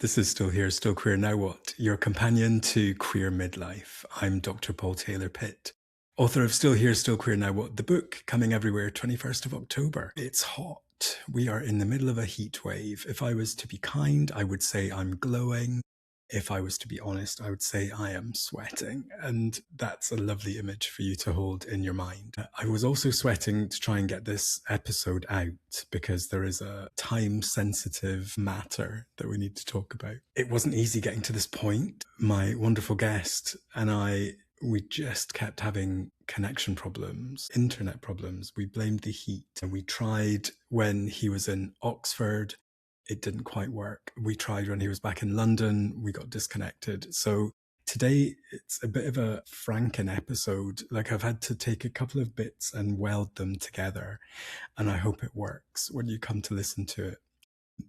This is Still Here, Still Queer Now What, your companion to queer midlife. I'm Dr. Paul Taylor-Pitt, author of Still Here, Still Queer Now What, the book, coming everywhere 21st of October. It's hot. We are in the middle of a heat wave. If I was to be kind, I would say I'm glowing. If I was to be honest, I would say I am sweating. And that's a lovely image for you to hold in your mind. I was also sweating to try and get this episode out because there is a time-sensitive matter that we need to talk about. It wasn't easy getting to this point. My wonderful guest and we just kept having connection problems, internet problems. We blamed the heat, and we tried when he was in Oxford. It didn't quite work. We tried when he was back in London. We got disconnected. So today it's a bit of a Franken episode. Like, I've had to take a couple of bits and weld them together, and I hope it works when you come to listen to it.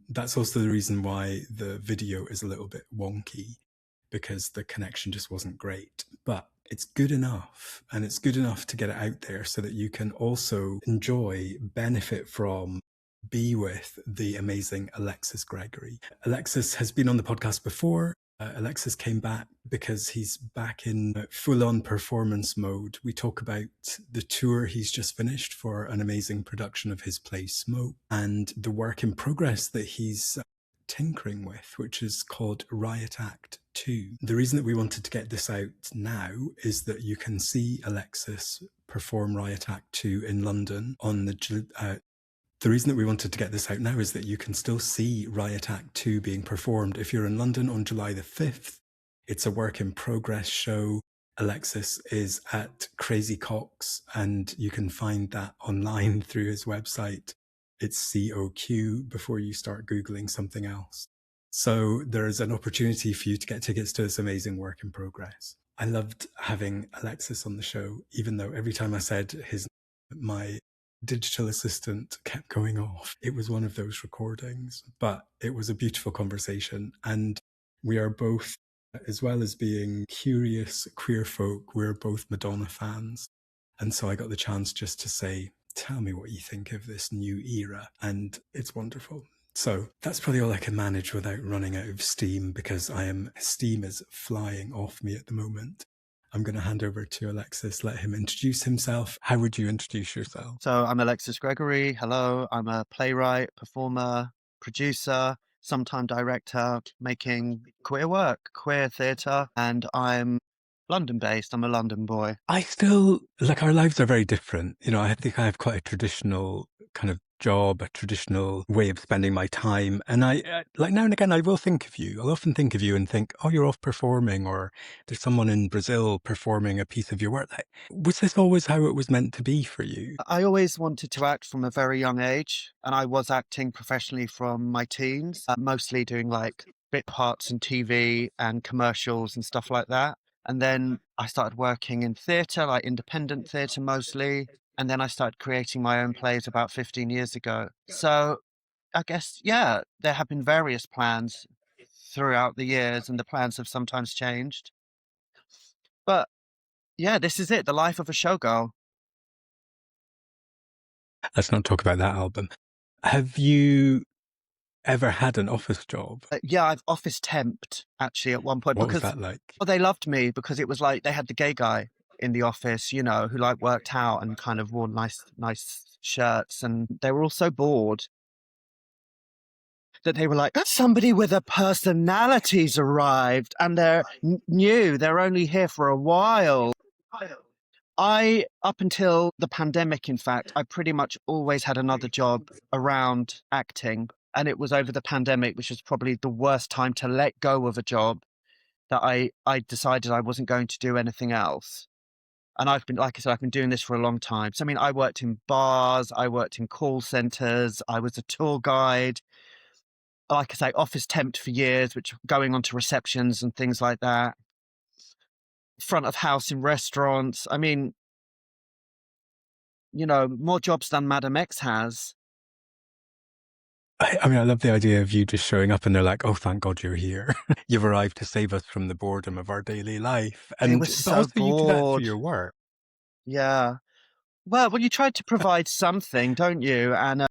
That's also the reason why the video is a little bit wonky, because the connection just wasn't great. But it's good enough, and it's good enough to get it out there so that you can also enjoy, benefit from, be with the amazing Alexis Gregory. Alexis has been on the podcast before. Alexis came back because he's back in full-on performance mode. We talk about the tour he's just finished for an amazing production of his play Smoke, and the work in progress that he's tinkering with, which is called Riot Act Two. The reason that we wanted to get this out now is that you can see Alexis perform Riot Act Two in London on the reason that we wanted to get this out now is that you can still see Riot Act 2 being performed. If you're in London on July the 5th, it's a work in progress show. Alexis is at Crazy Coqs, and you can find that online through his website. It's COQ before you start Googling something else. So there is an opportunity for you to get tickets to this amazing work in progress. I loved having Alexis on the show, even though every time I said my digital assistant kept going off. It was one of those recordings, but it was a beautiful conversation. And we are both, as well as being curious queer folk, we're both Madonna fans. And so I got the chance just to say, tell me what you think of this new era. And it's wonderful. So that's probably all I can manage without running out of steam, because steam is flying off me at the moment. I'm going to hand over to Alexis, let him introduce himself. How would you introduce yourself? So I'm Alexis Gregory. Hello. I'm a playwright, performer, producer, sometime director, making queer work, queer theatre, and I'm London-based. I'm a London boy. Our lives are very different. I think I have quite a traditional kind of job, a traditional way of spending my time. And I like now and again, I will think of you. I'll often think of you and think, oh, you're off performing, or there's someone in Brazil performing a piece of your work. Was this always how it was meant to be for you? I always wanted to act from a very young age, and I was acting professionally from my teens, mostly doing like bit parts in TV and commercials and stuff like that. And then I started working in theatre, like independent theatre mostly. And then I started creating my own plays about 15 years ago. So I guess, yeah, there have been various plans throughout the years, and the plans have sometimes changed. But yeah, this is it, the life of a showgirl. Let's not talk about that album. Have you ever had an office job? Yeah, I've office temped actually at one point. What because was that like? Well, they loved me because it was like they had the gay guy in the office, who like worked out and kind of wore nice shirts, and they were all so bored that they were like, somebody with a personality's arrived, and they're new. They're only here for a while. Up until the pandemic, in fact, I pretty much always had another job around acting. And it was over the pandemic, which was probably the worst time to let go of a job, that I decided I wasn't going to do anything else. And I've been doing this for a long time. So, I mean, I worked in bars, I worked in call centers, I was a tour guide, like I say, office temped for years, which going on to receptions and things like that, front of house in restaurants. I mean, more jobs than Madam X has. I love the idea of you just showing up and they're like, oh, thank God you're here. You've arrived to save us from the boredom of our daily life. It was so also bored. You do that through your work. Yeah. Well, you try to provide something, don't you? And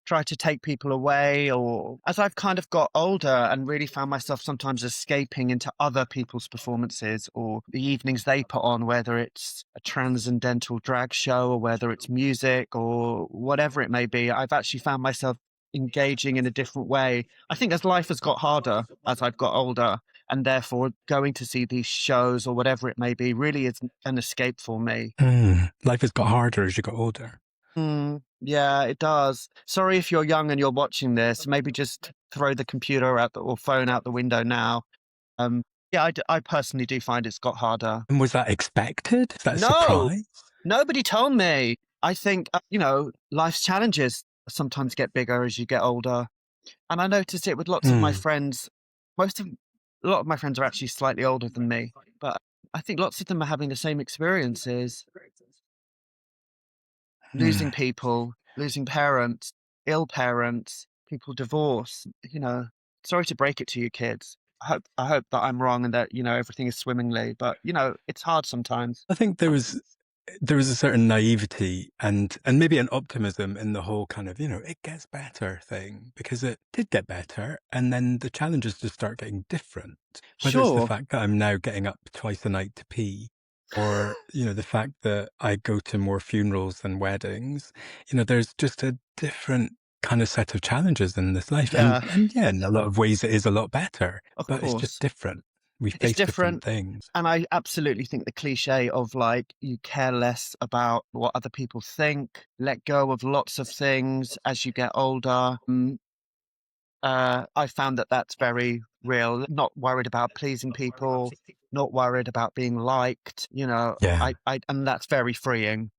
try to take people away, or as I've kind of got older and really found myself sometimes escaping into other people's performances or the evenings they put on, whether it's a transcendental drag show or whether it's music or whatever it may be, I've actually found myself engaging in a different way. I think as life has got harder as I've got older, and therefore going to see these shows or whatever it may be really is an escape for me. Life has got harder as you got older. Yeah, it does. Sorry if you're young and you're watching this. Maybe just throw the computer out or phone out the window now. Um, yeah, I personally do find it's got harder. And was that expected? Is that a No, surprise? nobody told me. I think, life's challenges sometimes get bigger as you get older. And I noticed it with lots of my friends. A lot of my friends are actually slightly older than me, but I think lots of them are having the same experiences. Losing people, losing parents, ill parents, people divorce, sorry to break it to you kids. I hope that I'm wrong and that, everything is swimmingly, but it's hard sometimes. I think there was a certain naivety and maybe an optimism in the whole kind of, it gets better thing, because it did get better. And then the challenges just start getting different, whether it's the Sure. fact that I'm now getting up twice a night to pee, or, the fact that I go to more funerals than weddings. There's just a different kind of set of challenges in this life. Yeah, And yeah, in a lot of ways it is a lot better, of but it's just course. different. We It's face different different. things. And I absolutely think the cliche of like, you care less about what other people think, let go of lots of things as you get older. I found that that's very real. Not worried about pleasing people, not worried about being liked. Yeah. And that's very freeing.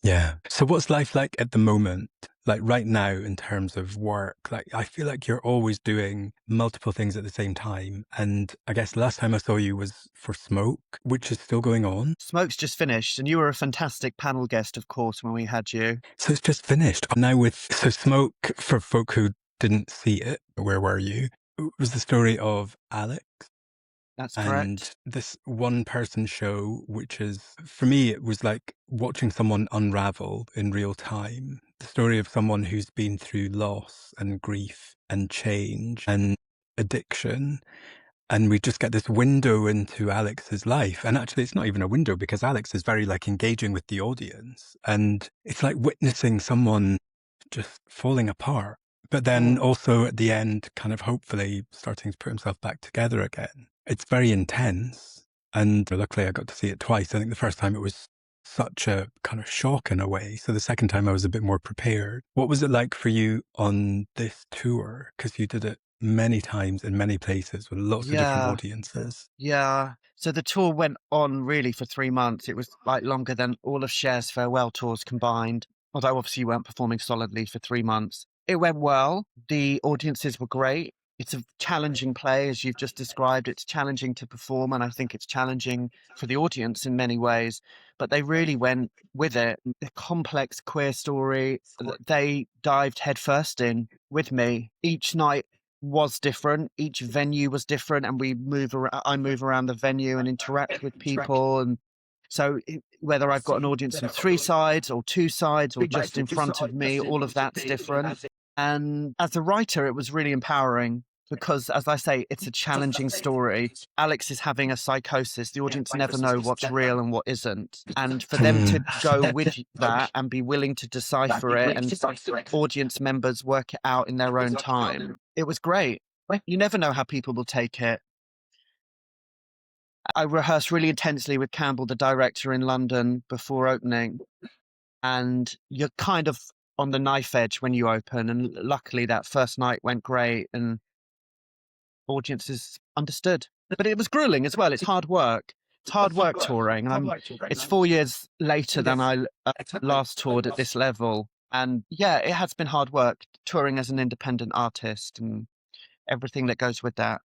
Yeah. So what's life like at the moment? Like right now in terms of work? Like I feel like you're always doing multiple things at the same time. And I guess the last time I saw you was for Smoke, which is still going on. Smoke's just finished, and you were a fantastic panel guest, of course, when we had you. So it's just finished. Now so Smoke, for folk who didn't see it, where were you? It was the story of Alex. That's And correct. this one person show, which is, for me, it was like watching someone unravel in real time. The story of someone who's been through loss and grief and change and addiction. And we just get this window into Alex's life. And actually, it's not even a window, because Alex is very like engaging with the audience. And it's like witnessing someone just falling apart, but then Mm, also at the end, kind of hopefully starting to put himself back together again. It's very intense. And luckily I got to see it twice. I think the first time it was such a kind of shock in a way. So the second time I was a bit more prepared. What was it like for you on this tour? Because you did it many times in many places with lots of different yeah, audiences. yeah. So the tour went on really for 3 months. It was like longer than all of Cher's farewell tours combined. Although obviously you weren't performing solidly for 3 months. It went well. The audiences were great. It's a challenging play, as you've just described. It's challenging to perform, and I think it's challenging for the audience in many ways. But they really went with it. The complex queer story that they dived headfirst in with me. Each night was different. Each venue was different, and I move around the venue and interact with people, and so whether I've got an audience from three sides or two sides or just in front of me, all of that's different. And as a writer, it was really empowering because, as I say, it's a challenging story. Alex is having a psychosis. The audience never know what's real and what isn't. And for them to go with that and be willing to decipher it, and audience members work it out in their own time, it was great. You never know how people will take it. I rehearsed really intensely with Campbell, the director, in London before opening, and you're kind of on the knife edge when you open. And luckily, that first night went great, and audiences understood. But it was grueling as well. It's hard work. It's hard work touring. It's 4 years later than I last toured at this level, and yeah, it has been hard work touring as an independent artist and everything that goes with that.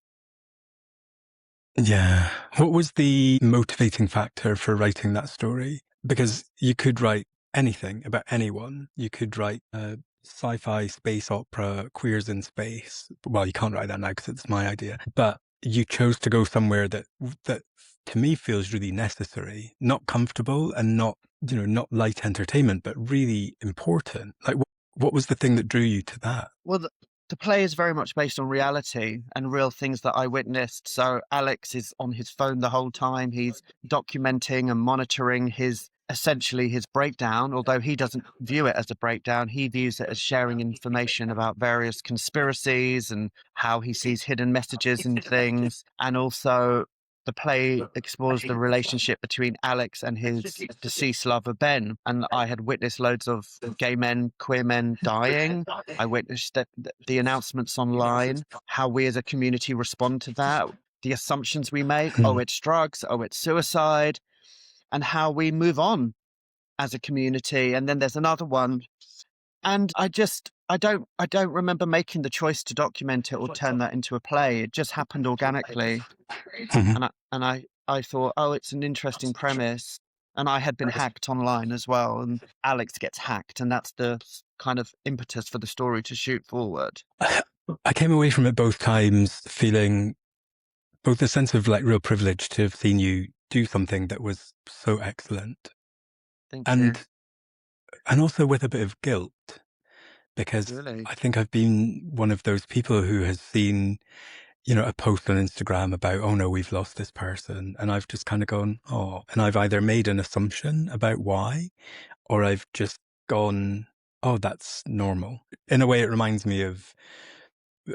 Yeah. What was the motivating factor for writing that story? Because you could write anything about anyone. You could write a sci-fi space opera, queers in space. Well, you can't write that now because it's my idea. But you chose to go somewhere that to me feels really necessary, not comfortable and not light entertainment, but really important. Like, What was the thing that drew you to that? Well, the play is very much based on reality and real things that I witnessed. So Alex is on his phone the whole time. He's documenting and monitoring essentially his breakdown, although he doesn't view it as a breakdown. He views it as sharing information about various conspiracies and how he sees hidden messages and things. And also the play explores the relationship between Alex and his deceased lover, Ben. And I had witnessed loads of gay men, queer men dying. I witnessed the announcements online, how we as a community respond to that, the assumptions we make. Oh, it's drugs. Oh, it's suicide. And how we move on as a community. And then there's another one. And I don't remember making the choice to document it or turn that into a play. It just happened organically. Mhm. And I thought, oh, it's an interesting premise. And I had been hacked online as well. And Alex gets hacked. And that's the kind of impetus for the story to shoot forward. I came away from it both times feeling both a sense of like real privilege to have seen you do something that was so excellent, Thank you. and also with a bit of guilt, because Really? I think I've been one of those people who has seen, a post on Instagram about, oh no, we've lost this person. And I've just kind of gone, oh, and I've either made an assumption about why, or I've just gone, oh, that's normal. In a way, it reminds me of,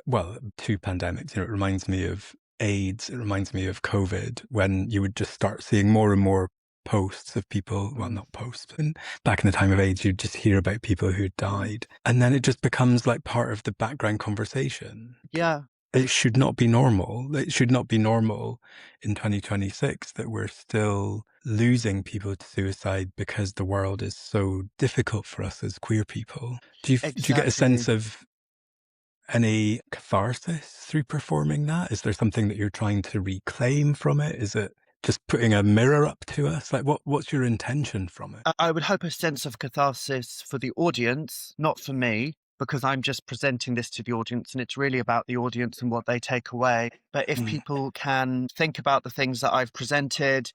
well, two pandemics. It reminds me of AIDS. It reminds me of COVID, when you would just start seeing more and more posts of people, well, not posts, but back in the time of AIDS, you'd just hear about people who died. And then it just becomes like part of the background conversation. Yeah. It should not be normal. It should not be normal in 2026 that we're still losing people to suicide because the world is so difficult for us as queer people. Do you get a sense of any catharsis through performing that? Is there something that you're trying to reclaim from it? Is it just putting a mirror up to us? Like, what's your intention from it? I would hope a sense of catharsis for the audience, not for me, because I'm just presenting this to the audience and it's really about the audience and what they take away. But if people can think about the things that I've presented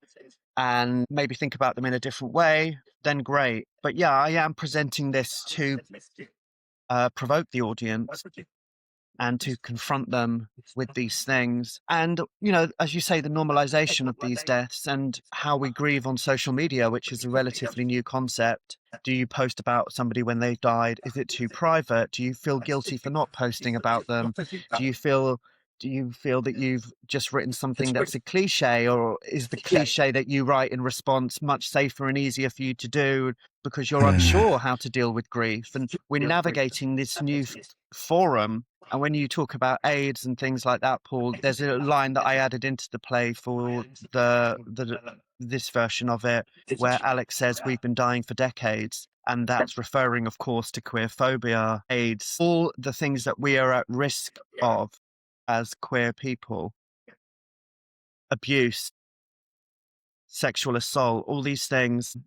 and maybe think about them in a different way, then great. But yeah, I am presenting this to provoke the audience and to confront them with these things. And, as you say, the normalization of these deaths and how we grieve on social media, which is a relatively new concept. Do you post about somebody when they've died? Is it too private? Do you feel guilty for not posting about them? Do you feel that you've just written something that's a cliche, or is the cliche that you write in response much safer and easier for you to do because you're unsure how to deal with grief? And we're navigating this new forum. And when you talk about AIDS and things like that, Paul, there's a line that I added into the play for this version of it, where Alex says, "We've been dying for decades." And that's referring, of course, to queer phobia, AIDS, all the things that we are at risk of as queer people. Abuse, sexual assault, all these things.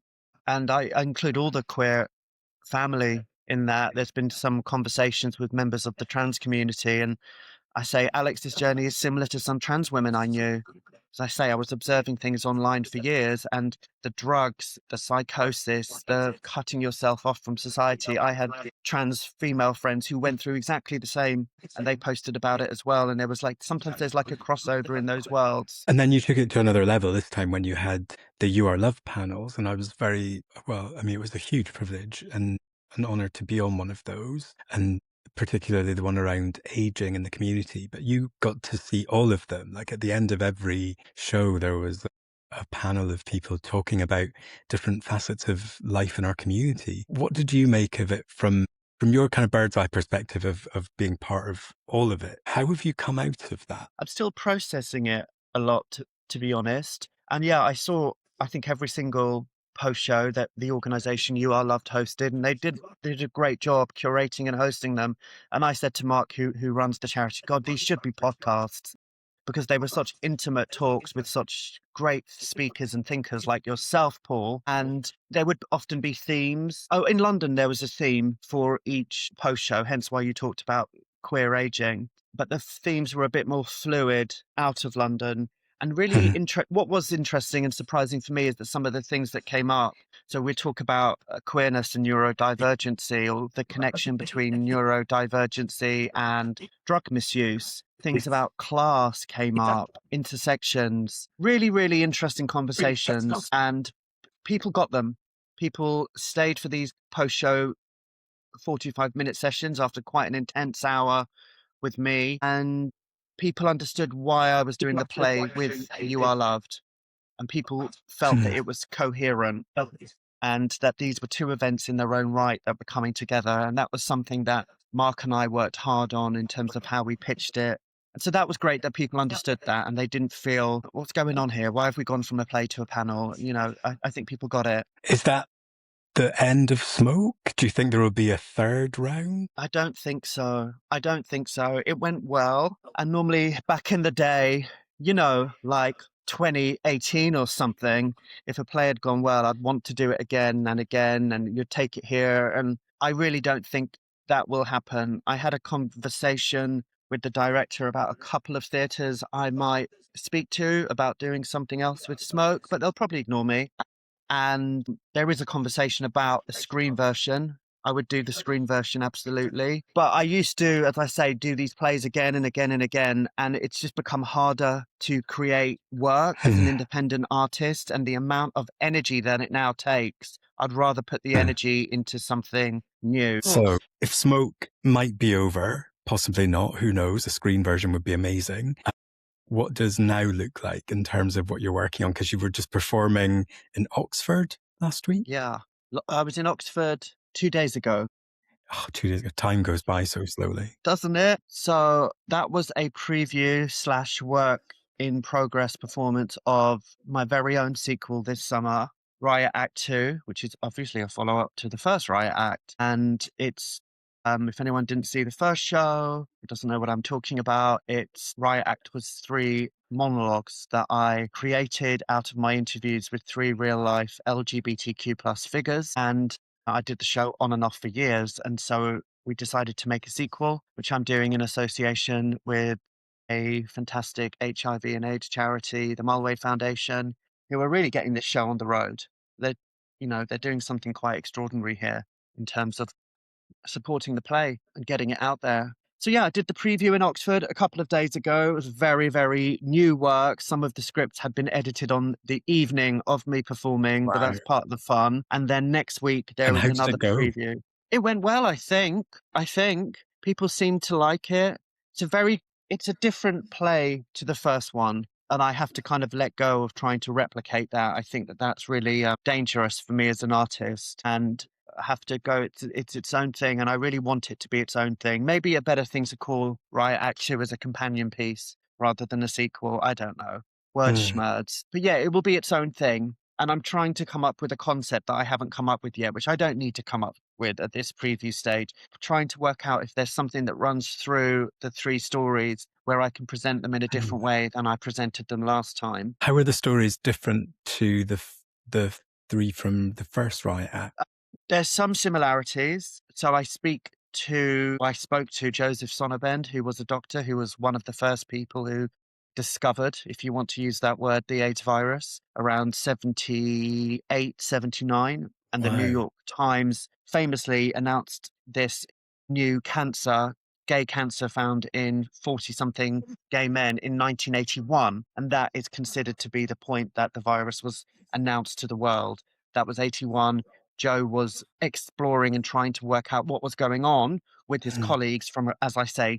And I include all the queer family in that. There's been some conversations with members of the trans community, and I say Alex's journey is similar to some trans women I knew. As I say, I was observing things online for years, and the drugs, the psychosis, the cutting yourself off from society. I had trans female friends who went through exactly the same, and they posted about it as well. And there was sometimes there's like a crossover in those worlds. And then you took it to another level this time when you had the You Are Love panels. And I was it was a huge privilege and an honor to be on one of those. And particularly the one around aging in the community, but you got to see all of them. Like at the end of every show, there was a panel of people talking about different facets of life in our community. What did you make of it from your kind of bird's eye perspective of being part of all of it? How have you come out of that? I'm still processing it a lot, to be honest. And yeah, I think every single post show that the organization You Are Loved hosted, and they did a great job curating and hosting them. And I said to Mark, who runs the charity, God, these should be podcasts, because they were such intimate talks with such great speakers and thinkers like yourself, Paul. And there would often be themes. Oh, in London, there was a theme for each post show, hence why you talked about queer aging. But the themes were a bit more fluid out of London. And really, what was interesting and surprising for me is that some of the things that came up So we talk about queerness and neurodivergency, or the connection between neurodivergency and drug misuse. Things about class came up, intersections, really, really interesting conversations, and people got them. People stayed for these post-show 45-minute sessions after quite an intense hour with me, and people understood why I was doing the play with You Are Loved, and people felt that it was coherent and that these were two events in their own right that were coming together. And that was something that Mark and I worked hard on in terms of how we pitched it. And so that was great that people understood that and they didn't feel, what's going on here? Why have we gone from a play to a panel? You know, I think people got it. Is that the end of Smoke? Do you think there will be a third round? I don't think so. I don't think so. It went well. And normally back in the day, you know, like 2018 or something, if a play had gone well, I'd want to do it again and again, and you'd take it here. And I really don't think that will happen. I had a conversation with the director about a couple of theatres I might speak to about doing something else with Smoke, but they'll probably ignore me. And there is a conversation about a screen version. I would do the screen version, absolutely. But I used to, as I say, do these plays again and again and again. And it's just become harder to create work as an independent artist, and the amount of energy that it now takes. I'd rather put the energy into something new. So if Smoke might be over, possibly not, who knows, a screen version would be amazing. What does now look like in terms of what you're working on? Because you were just performing in Oxford last week. Yeah. I was in Oxford 2 days ago. Oh, 2 days ago. Time goes by so slowly. Doesn't it? So that was a preview / work in progress performance of my very own sequel this summer, Riot Act Two, which is obviously a follow-up to the first Riot Act. And it's, if anyone didn't see the first show, who doesn't know what I'm talking about, it's Riot Act was 3 monologues that I created out of my interviews with 3 real-life LGBTQ plus figures. And I did the show on and off for years. And so we decided to make a sequel, which I'm doing in association with a fantastic HIV and AIDS charity, the Mulway Foundation, who are really getting this show on the road. They're doing something quite extraordinary here in terms of supporting the play and getting it out there. So yeah, I did the preview in Oxford a couple of days ago. It was very, very new work. Some of the scripts had been edited on the evening of me performing, but that's part of the fun. And then next week there is another preview. It went well, I think. People seem to like it. It's a different play to the first one. And I have to kind of let go of trying to replicate that. I think that that's really dangerous for me as an artist, and have to go, it's its own thing, and I really want it to be its own thing. Maybe a better thing to call Riot Act 2 as a companion piece rather than a sequel. I don't know. Word schmerds. But yeah, it will be its own thing. And I'm trying to come up with a concept that I haven't come up with yet, which I don't need to come up with at this preview stage. Trying to work out if there's something that runs through the 3 stories where I can present them in a different way than I presented them last time. How are the stories different to the 3 from the first Riot Act? There's some similarities. So I spoke to Joseph Sonnabend, who was a doctor, who was one of the first people who discovered, if you want to use that word, the AIDS virus around 78, 79. And the New York Times famously announced this new cancer, gay cancer found in 40-something gay men in 1981. And that is considered to be the point that the virus was announced to the world. That was 81. Joe was exploring and trying to work out what was going on with his colleagues from, as I say,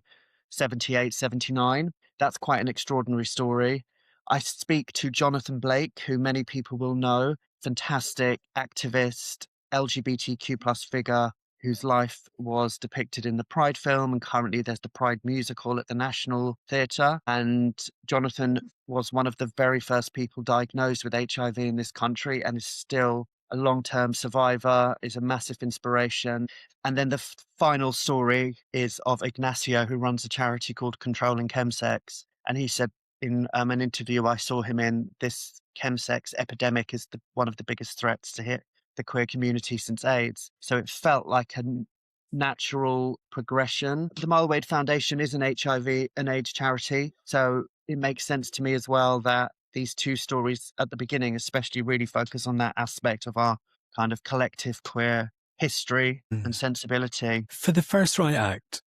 78, 79. That's quite an extraordinary story. I speak to Jonathan Blake, who many people will know, fantastic activist, LGBTQ plus figure, whose life was depicted in the Pride film, and currently there's the Pride musical at the National Theatre. And Jonathan was one of the very first people diagnosed with HIV in this country and is still a long-term survivor, is a massive inspiration. And then the final story is of Ignacio, who runs a charity called Controlling Chemsex. And he said in an interview I saw him in, this chemsex epidemic is one of the biggest threats to hit the queer community since AIDS. So it felt like a natural progression. The Mulway Foundation is an HIV and AIDS charity. So it makes sense to me as well that these 2 stories at the beginning especially really focus on that aspect of our kind of collective queer history Mm. and sensibility. For the first Riot Act,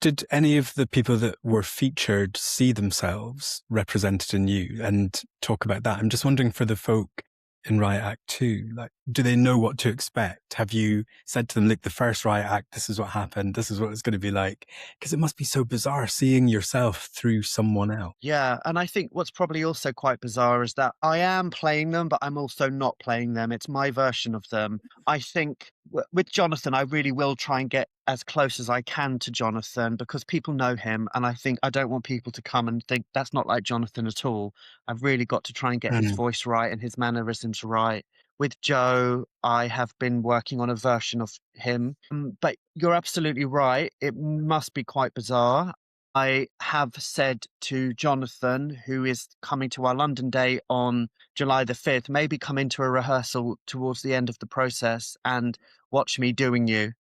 did any of the people that were featured see themselves represented in you and talk about that? I'm just wondering for the folk in Riot Act Two, like, do they know what to expect? Have you said to them, look, the first Riot Act, this is what happened, this is what it's going to be like? Because it must be so bizarre seeing yourself through someone else. Yeah, and I think what's probably also quite bizarre is that I am playing them, but I'm also not playing them. It's my version of them. I think with Jonathan, I really will try and get as close as I can to Jonathan because people know him. And I think I don't want people to come and think that's not like Jonathan at all. I've really got to try and get his Mm. voice right and his mannerisms right. With Joe, I have been working on a version of him. But you're absolutely right. It must be quite bizarre. I have said to Jonathan, who is coming to our London day on July the 5th, maybe come into a rehearsal towards the end of the process and watch me doing you.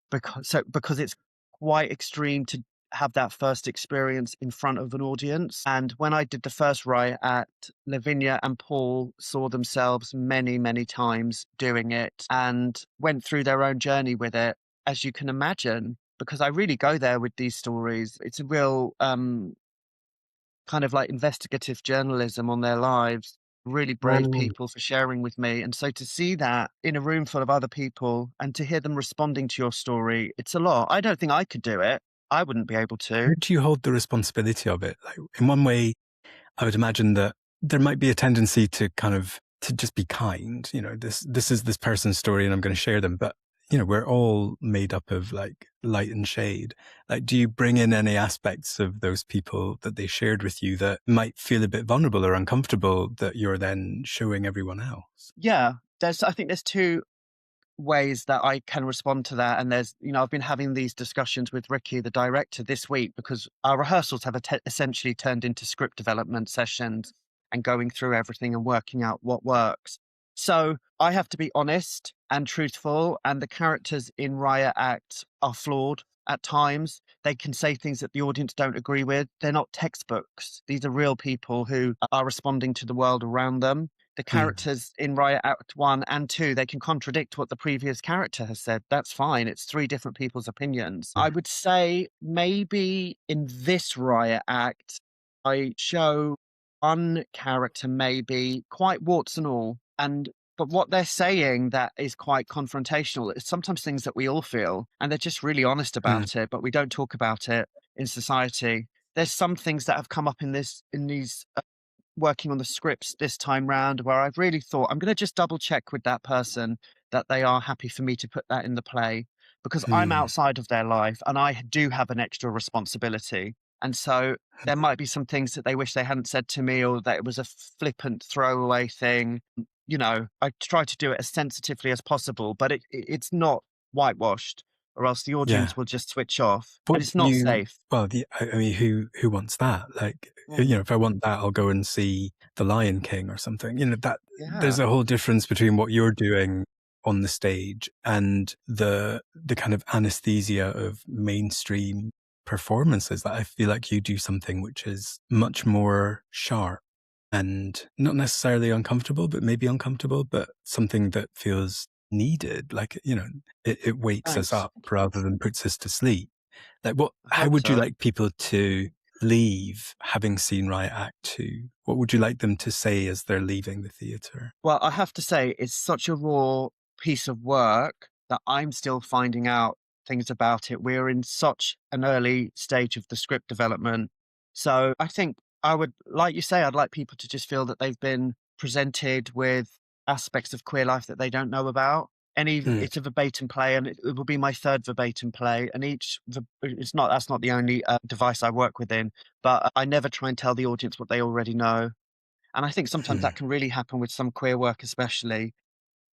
Because it's quite extreme to have that first experience in front of an audience. And when I did the first Riot Act, Lavinia and Paul saw themselves many, many times doing it and went through their own journey with it, as you can imagine, because I really go there with these stories. It's a real kind of like investigative journalism on their lives. Really brave Oh, people for sharing with me. And so to see that in a room full of other people and to hear them responding to your story, it's a lot. I don't think I could do it. I wouldn't be able to. where do you hold the responsibility of it? Like, in one way, I would imagine that there might be a tendency to kind of to just be kind. You know, this is this person's story, and I'm going to share them. But you know, we're all made up of like light and shade. Like, do you bring in any aspects of those people that they shared with you that might feel a bit vulnerable or uncomfortable that you're then showing everyone else? Yeah. I think there's two ways that I can respond to that. And I've been having these discussions with Ricky, the director, this week because our rehearsals have essentially turned into script development sessions and going through everything and working out what works. So I have to be honest and truthful, and the characters in Riot Act are flawed at times. They can say things that the audience don't agree with. They're not textbooks. These are real people who are responding to the world around them. The Mm. characters in Riot Act 1 and 2, they can contradict what the previous character has said. That's fine. It's three different people's opinions. I would say maybe in this Riot Act, I show one character maybe quite warts and all. But what they're saying that is quite confrontational is sometimes things that we all feel, and they're just really honest Mm. about it, but we don't talk about it in society. There's some things that have come up in these working on the scripts this time round where I've really thought I'm going to just double check with that person that they are happy for me to put that in the play because I'm Mm. outside of their life and I do have an extra responsibility. And so there might be some things that they wish they hadn't said to me or that it was a flippant throwaway thing. I try to do it as sensitively as possible, but it's not whitewashed or else the Yeah. audience will just switch off and What it's do not you? safe. Well, I mean, who wants that? Like, you Mm, know, if I want that, I'll go and see The Lion King or something. You know, that yeah, there's a whole difference between what you're doing on the stage and the kind of anesthesia of mainstream performances. That I feel like you do something which is much more sharp and not necessarily uncomfortable, but maybe uncomfortable, but something that feels needed. Like, you know, it wakes us thanks. up rather than puts us to sleep. Like, I how hope would you so. like people to leave having seen Riot Act 2? What would you like them to say as they're leaving the theatre? Well, I have to say, it's such a raw piece of work that I'm still finding out things about it. We're in such an early stage of the script development. So I think I would, like you say, I'd like people to just feel that they've been presented with aspects of queer life that they don't know about. Mm. It's a verbatim play, and it will be my third verbatim play. And that's not the only device I work within, but I never try and tell the audience what they already know. And I think sometimes that Mm. can really happen with some queer work, especially.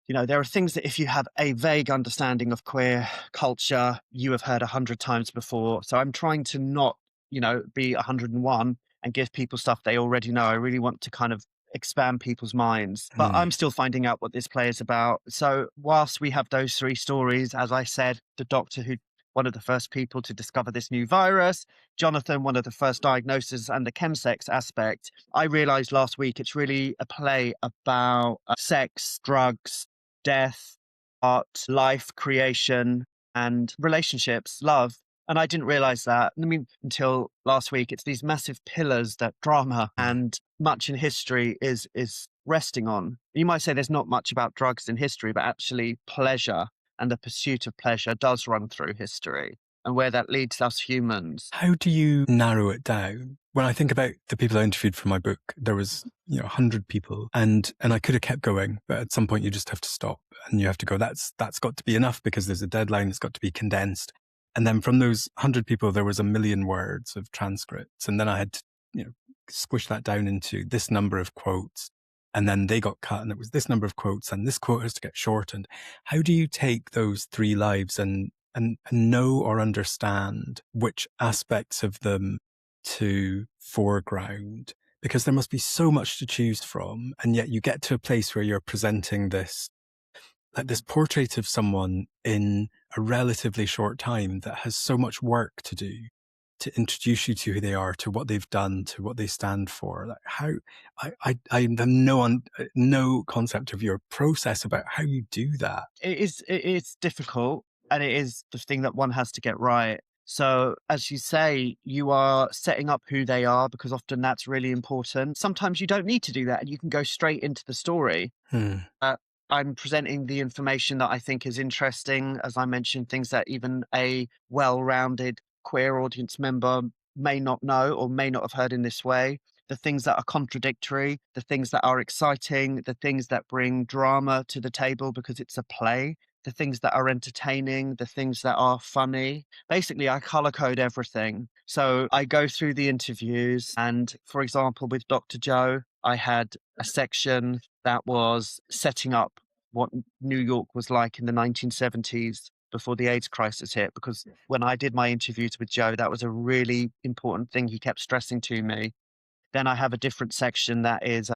There are things that if you have a vague understanding of queer culture, you have heard 100 times before. So I'm trying to not, be 101 and give people stuff they already know. I really want to kind of expand people's minds. But Mm. I'm still finding out what this play is about. So whilst we have those three stories, as I said, the doctor who one of the first people to discover this new virus, Jonathan, one of the first diagnoses, and the chemsex aspect, I realized last week it's really a play about sex, drugs, death, art, life, creation, and relationships, love. And I didn't realize that. I mean, until last week, it's these massive pillars that drama and much in history is resting on. You might say there's not much about drugs in history, but actually pleasure and the pursuit of pleasure does run through history, and where that leads us humans. How do you narrow it down? When I think about the people I interviewed for my book, there was, 100 people, and I could have kept going, but at some point you just have to stop and you have to go, that's got to be enough because there's a deadline. It's got to be condensed. And then from those 100 people, there was 1 million words of transcripts. And then I had to, squish that down into this number of quotes. And then they got cut and it was this number of quotes and this quote has to get shortened. How do you take those 3 lives and know or understand which aspects of them to foreground? Because there must be so much to choose from. And yet you get to a place where you're presenting this portrait of someone in a relatively short time that has so much work to do to introduce you to who they are, to what they've done, to what they stand for. Like how I have no concept of your process about how you do that. It's difficult, and it is the thing that one has to get right. So as you say, you are setting up who they are because often that's really important. Sometimes you don't need to do that and you can go straight into the story. I'm presenting the information that I think is interesting. As I mentioned, things that even a well-rounded queer audience member may not know or may not have heard in this way. The things that are contradictory, the things that are exciting, the things that bring drama to the table because it's a play, the things that are entertaining, the things that are funny. Basically, I color code everything. So I go through the interviews and, for example, with Dr. Joe, I had a section that was setting up what New York was like in the 1970s before the AIDS crisis hit, because when I did my interviews with Joe, that was a really important thing he kept stressing to me. Then I have a different section that is a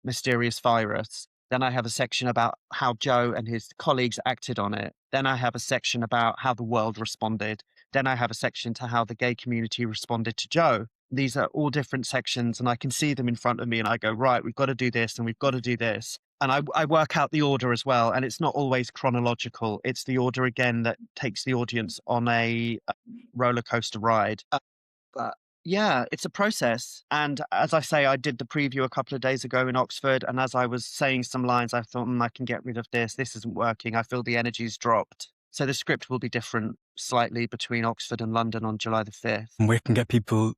mysterious virus. Then I have a section about how Joe and his colleagues acted on it. Then I have a section about how the world responded. Then I have a section to how the gay community responded to Joe. These are all different sections and I can see them in front of me and I go, right, we've got to do this and we've got to do this. And I work out the order as well. And it's not always chronological. It's the order again that takes the audience on a roller coaster ride. But yeah, it's a process. And as I say, I did the preview a couple of days ago in Oxford. And as I was saying some lines, I thought, I can get rid of this. This isn't working. I feel the energy's dropped. So the script will be different slightly between Oxford and London on July the 5th. And where can people,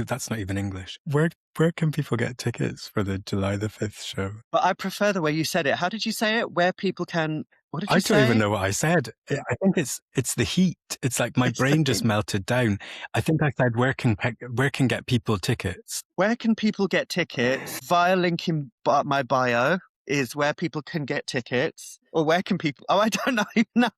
that's not even English. Where can people get tickets for the July the 5th show? But I prefer the way you said it. How did you say it? Where people can, what did you say? I don't even know what I said. I think it's the heat. It's like my brain just melted down. I think I said, where can get people tickets? Where can people get tickets? Via link in my bio is where people can get tickets. Or where can people, I don't know. No,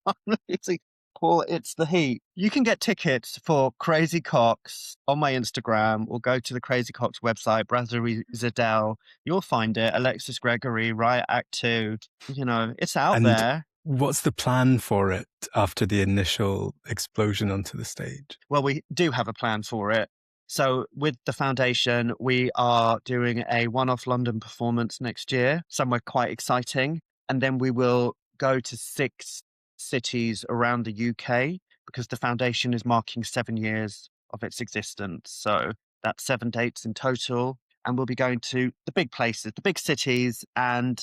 Paul, it's the heat. You can get tickets for Crazy Coqs on my Instagram or go to the Crazy Coqs website, Brasserie Zedel. You'll find it. Alexis Gregory, Riot Act Two. It's out there. What's the plan for it after the initial explosion onto the stage? Well, we do have a plan for it. So with the foundation, we are doing a one-off London performance next year, somewhere quite exciting. And then we will go to 6 cities around the UK because the foundation is marking 7 years of its existence. So that's 7 dates in total. And we'll be going to the big places, the big cities and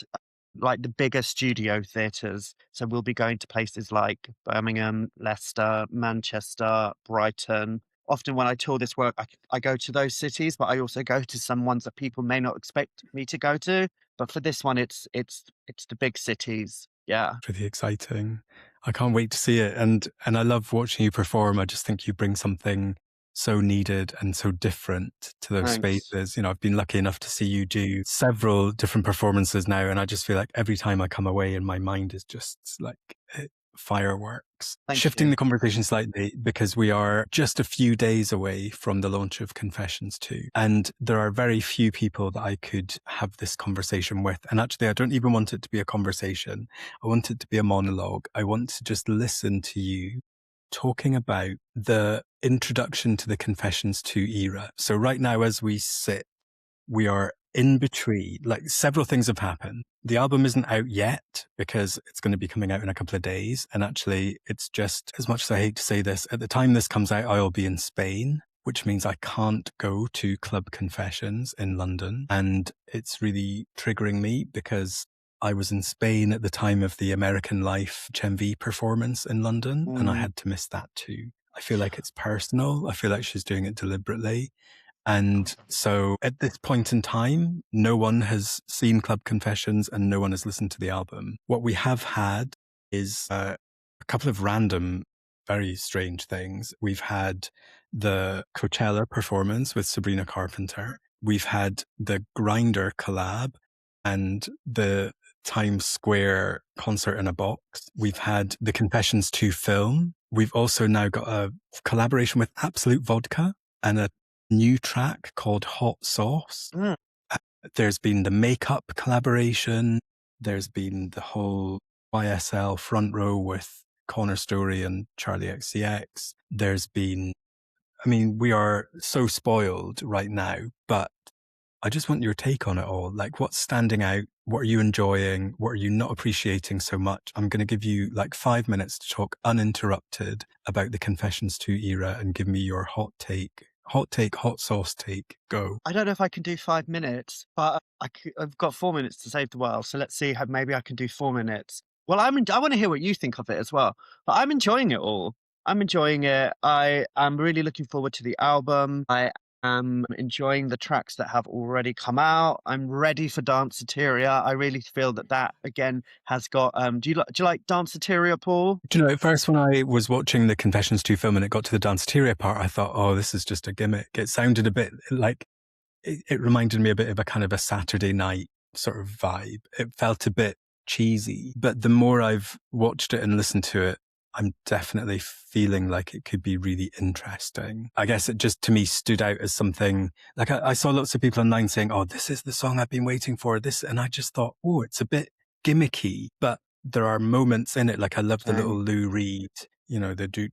like the bigger studio theatres. So we'll be going to places like Birmingham, Leicester, Manchester, Brighton. Often when I tour this work, I go to those cities, but I also go to some ones that people may not expect me to go to. But for this one, it's the big cities. Yeah. Pretty exciting. I can't wait to see it. And I love watching you perform. I just think you bring something so needed and so different to those spaces. I've been lucky enough to see you do several different performances now. And I just feel like every time I come away and my mind is just like fireworks. Shifting the conversation slightly, because we are just a few days away from the launch of Confessions 2. And there are very few people that I could have this conversation with. And actually, I don't even want it to be a conversation. I want it to be a monologue. I want to just listen to you talking about the introduction to the Confessions 2 era. So right now, as we sit, we are in between, like several things have happened. The album isn't out yet because it's going to be coming out in a couple of days. And actually, it's just, as much as I hate to say this, at the time this comes out, I'll be in Spain, which means I can't go to Club Confessions in London. And it's really triggering me because I was in Spain at the time of the American Life HMV performance in London, and I had to miss that too. I feel like it's personal. I feel like she's doing it deliberately. And so at this point in time, no one has seen Club Confessions and no one has listened to the album. What we have had is a couple of random, very strange things. We've had the Coachella performance with Sabrina Carpenter. We've had the Grindr collab and the Times Square concert in a box. We've had the Confessions 2 film. We've also now got a collaboration with Absolute Vodka and a new track called Hot Sauce. There's been the makeup collaboration. There's been the whole YSL front row with Connor Story and Charlie XCX. There's been, I mean, we are so spoiled right now, but I just want your take on it all. Like, what's standing out? What are you enjoying? What are you not appreciating so much? I'm going to give you like 5 minutes to talk uninterrupted about the Confessions 2 era and give me your hot sauce take. Go. I don't know if I can do 5 minutes, but I've got 4 minutes to save the world. So let's see how maybe I can do 4 minutes. Well, I want to hear what you think of it as well. But I'm enjoying it all. I'm enjoying it. I am really looking forward to the album. I am enjoying the tracks that have already come out. I'm ready for Danceteria. I really feel that again has got. Do you like Danceteria, Paul? Do you know, at first when I was watching the Confessions 2 film and it got to the Danceteria part, I thought, oh, this is just a gimmick. It sounded a bit like, it reminded me a bit of a kind of a Saturday night sort of vibe. It felt a bit cheesy, but the more I've watched it and listened to it, I'm definitely feeling like it could be really interesting. I guess it just to me stood out as something like I saw lots of people online saying, oh, this is the song I've been waiting for this. And I just thought, oh, it's a bit gimmicky, but there are moments in it. Like I love the little Lou Reed, you know, the do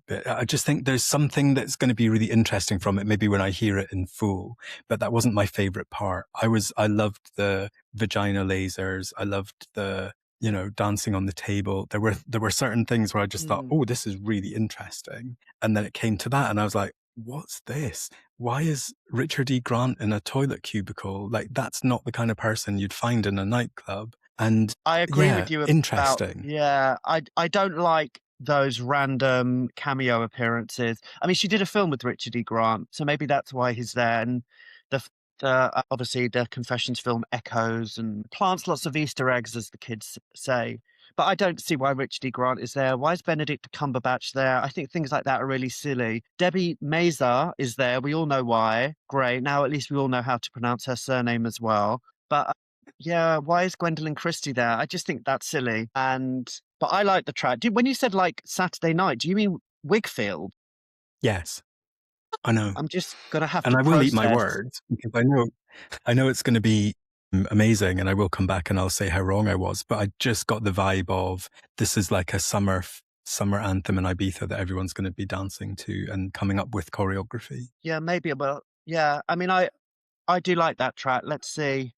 bit. I just think there's something that's going to be really interesting from it. Maybe when I hear it in full, but that wasn't my favorite part. I loved the vagina lasers. I loved the, you know, dancing on the table. There were certain things where I just thought, oh, this is really interesting. And then it came to that and I was like, what's this? Why is Richard E. Grant in a toilet cubicle? Like, that's not the kind of person you'd find in a nightclub. And I agree with you. Interesting. I don't like those random cameo appearances. I mean, she did a film with Richard E. Grant, so maybe that's why he's there. And obviously the Confessions film echoes and plants lots of Easter eggs, as the kids say. But I don't see why Richard E. Grant is there. Why is Benedict Cumberbatch there? I think things like that are really silly. Debbie Mazar is there. We all know why. Great. Now at least we all know how to pronounce her surname as well. But yeah, why is Gwendolyn Christie there? I just think that's silly. But I like the track. When you said like Saturday night, do you mean Wigfield? Yes, I know. I'm just gonna have and to. I will eat my words because I know it's going to be amazing, and I will come back and I'll say how wrong I was. But I just got the vibe of this is like a summer anthem in Ibiza that everyone's going to be dancing to and coming up with choreography. Yeah, maybe. But yeah, I mean, I do like that track. Let's see.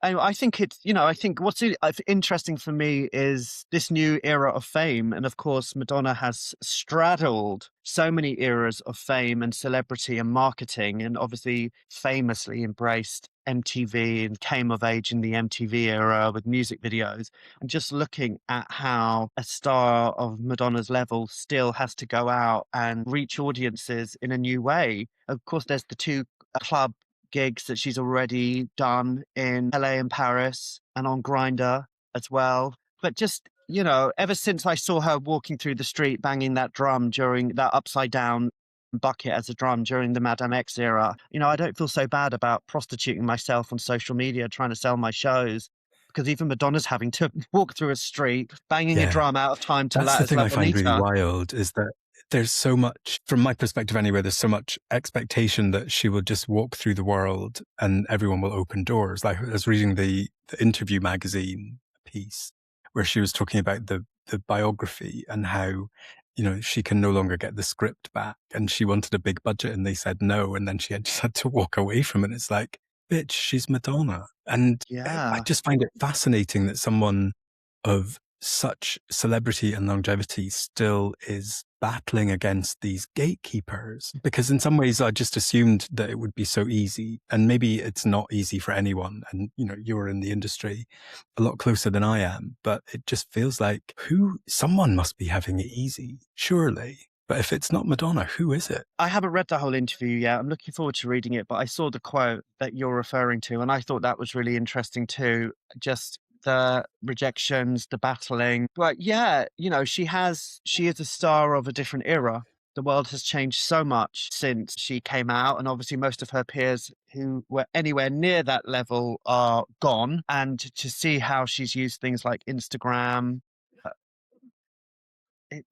Anyway, I think it's, I think what's interesting for me is this new era of fame. And of course, Madonna has straddled so many eras of fame and celebrity and marketing, and obviously famously embraced MTV and came of age in the MTV era with music videos. And just looking at how a star of Madonna's level still has to go out and reach audiences in a new way. Of course, there's the two club gigs that she's already done in LA and Paris and on Grindr as well. But just, ever since I saw her walking through the street banging that drum during that upside down bucket as a drum during the Madame X era, I don't feel so bad about prostituting myself on social media trying to sell my shows, because even Madonna's having to walk through a street banging a drum out of time to That's the thing I find really wild is that there's so much, from my perspective anyway, there's so much expectation that she will just walk through the world and everyone will open doors. Like I was reading the Interview magazine piece where she was talking about the biography and how, she can no longer get the script back and she wanted a big budget and they said no. And then she just had to walk away from it. It's like, bitch, she's Madonna. And I Yeah. just find it fascinating that someone of such celebrity and longevity still is battling against these gatekeepers, because in some ways I just assumed that it would be so easy, and maybe it's not easy for anyone. And you're in the industry a lot closer than I am, but it just feels like someone must be having it easy, surely. But if it's not Madonna, who is it? I haven't read the whole interview yet. I'm looking forward to reading it, but I saw the quote that you're referring to, and I thought that was really interesting too. Just the rejections, the battling. But yeah, she is a star of a different era. The world has changed so much since she came out, and obviously most of her peers who were anywhere near that level are gone. And to see how she's used things like Instagram, uh, it,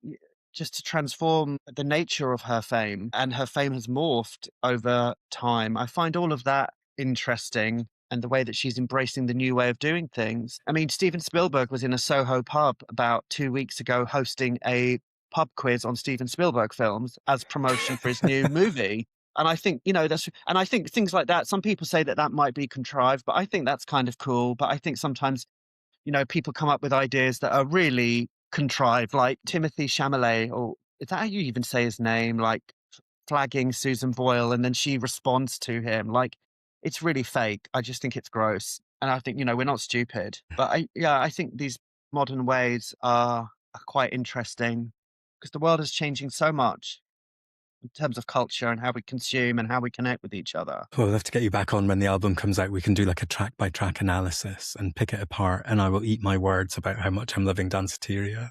just to transform the nature of her fame, and her fame has morphed over time. I find all of that interesting, and the way that she's embracing the new way of doing things. I mean, Steven Spielberg was in a Soho pub about 2 weeks ago hosting a pub quiz on Steven Spielberg films as promotion for his new movie. And I think, and I think things like that, some people say that that might be contrived, but I think that's kind of cool. But I think sometimes people come up with ideas that are really contrived, like Timothy Chalamet, or is that how you even say his name? Like flagging Susan Boyle, and then she responds to him. Like, it's really fake. I just think it's gross. And I think, we're not stupid. But I think these modern ways are quite interesting, because the world is changing so much in terms of culture and how we consume and how we connect with each other. Well, we'll have to get you back on when the album comes out. We can do like a track by track analysis and pick it apart. And I will eat my words about how much I'm loving Danceteria.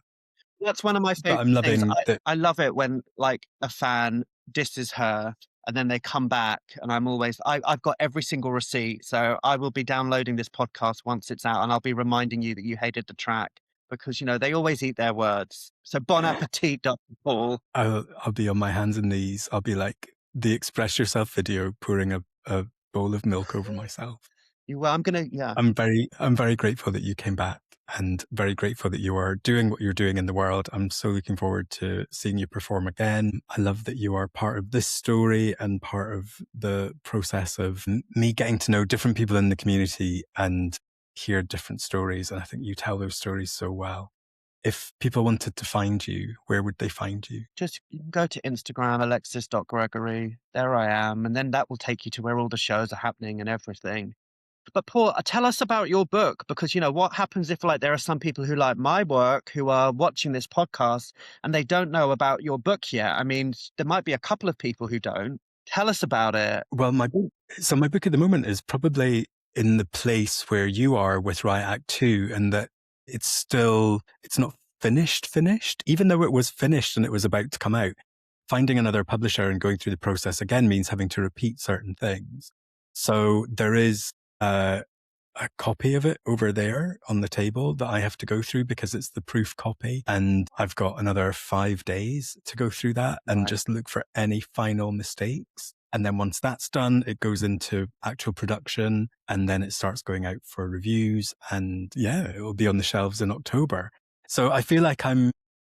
That's one of my But favorite I'm things. loving that. I love it when like a fan disses her and then they come back, and I've got every single receipt. So I will be downloading this podcast once it's out, and I'll be reminding you that you hated the track, because they always eat their words. So bon appetit, Dr. Paul. I'll be on my hands and knees. I'll be like the Express Yourself video, pouring a bowl of milk over myself. Yeah. I'm very grateful that you came back, and very grateful that you are doing what you're doing in the world. I'm so looking forward to seeing you perform again. I love that you are part of this story and part of the process of me getting to know different people in the community and hear different stories. And I think you tell those stories so well. If people wanted to find you, where would they find you? Just go to Instagram, alexis.gregory. There I am. And then that will take you to where all the shows are happening and everything. But Paul, tell us about your book, because what happens if there are some people who like my work who are watching this podcast and they don't know about your book yet? I mean, there might be a couple of people who don't. Tell us about it. Well, my book at the moment is probably in the place where you are with Riot Act Two, and that it's not finished, even though it was finished and it was about to come out. Finding another publisher and going through the process again means having to repeat certain things. So there is a copy of it over there on the table that I have to go through, because it's the proof copy. And I've got another 5 days to go through that and just look for any final mistakes. And then once that's done, it goes into actual production, and then it starts going out for reviews. And yeah, it will be on the shelves in October. So I feel like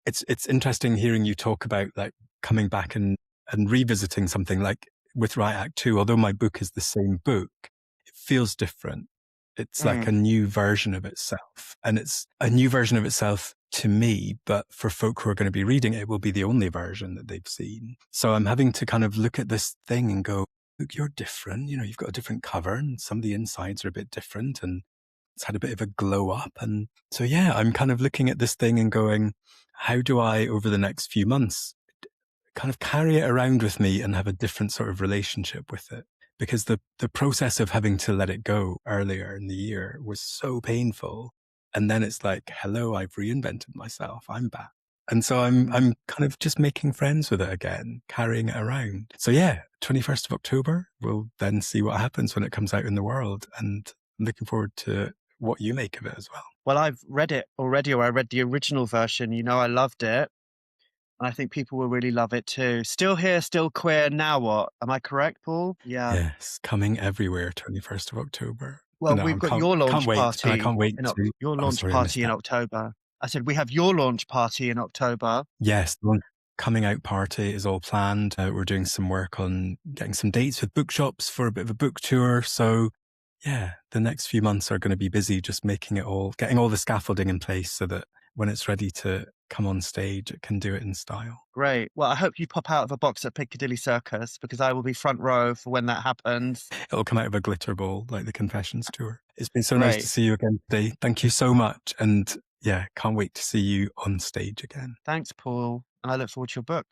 it's interesting hearing you talk about like coming back and revisiting something like with Riot Act 2. Although my book is the same book, it feels different. It's like a new version of itself, and it's a new version of itself to me, but for folk who are going to be reading it, it will be the only version that they've seen. So I'm having to kind of look at this thing and go, look, you're different. You've got a different cover, and some of the insides are a bit different, and it's had a bit of a glow up. And so, yeah, I'm kind of looking at this thing and going, how do I, over the next few months, kind of carry it around with me and have a different sort of relationship with it? Because the process of having to let it go earlier in the year was so painful. And then it's like, hello, I've reinvented myself. I'm back. And so I'm kind of just making friends with it again, carrying it around. So yeah, 21st of October, we'll then see what happens when it comes out in the world. And I'm looking forward to what you make of it as well. Well, I've read it already, or I read the original version. I loved it. And I think people will really love it too. Still Here, Still Queer, Now What? Am I correct, Paul? Yeah. Yes, coming everywhere, 21st of October. Well, we've got your launch party. I can't wait to your launch party in October. I said we have your launch party in October. Yes, the coming out party is all planned. We're doing some work on getting some dates with bookshops for a bit of a book tour. So Yeah, the next few months are going to be busy just getting all the scaffolding in place so that when it's ready to come on stage, it can do it in style. Great. Well, I hope you pop out of a box at Piccadilly Circus because I will be front row for when that happens. It'll come out of a glitter bowl like the Confessions tour. It's been so nice to Great. see you again today. Thank you so much. And yeah, can't wait to see you on stage again. Thanks, Paul. And I look forward to your book.